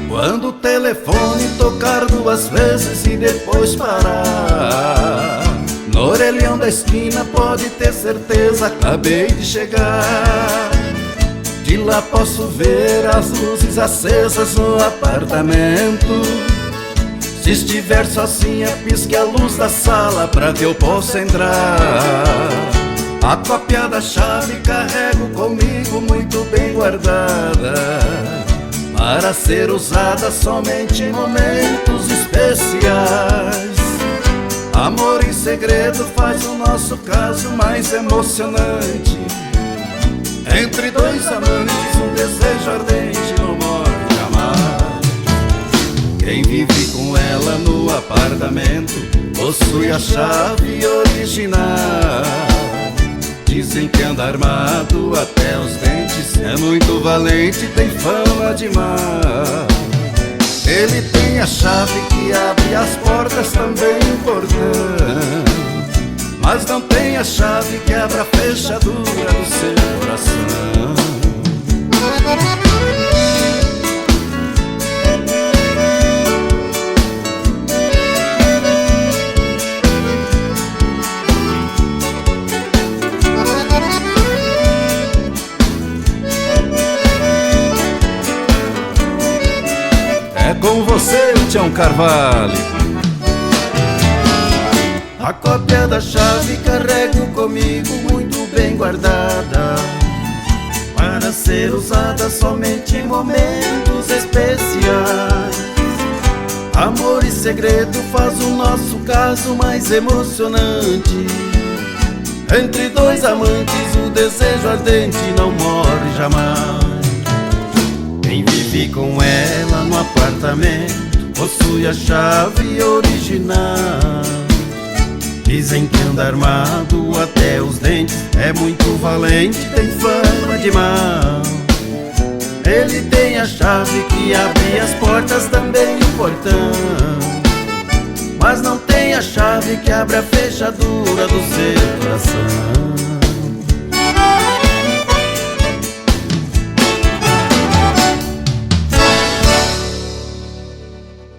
Quando o telefone tocar 2 vezes e depois parar, no orelhão da esquina pode ter certeza, acabei de chegar. De lá posso ver as luzes acesas no apartamento. Se estiver sozinha, pisque a luz da sala pra que eu possa entrar. A cópia da chave carrego comigo muito bem guardada, para ser usada somente em momentos especiais. Amor em segredo faz o nosso caso mais emocionante. Entre 2 amantes, um desejo ardente não morre jamais. Quem vive com ela no apartamento possui a chave original. Dizem que anda armado até os dentes, é muito valente, tem fama de mal. Ele tem a chave que abre as portas, também importante, mas não tem a chave que abre a fechadura do seu coração. É com você, Tião Carvalho. A cópia da chave carrego comigo muito bem guardada, para ser usada somente em momentos especiais. Amor e segredo faz o nosso caso mais emocionante. Entre 2 amantes o desejo ardente não morre jamais. Quem vive com ela no apartamento possui a chave original. Dizem que anda armado até os dentes, é muito valente, tem fama de mal. Ele tem a chave que abre as portas, também importante, mas não tem a chave que abre a fechadura do seu coração.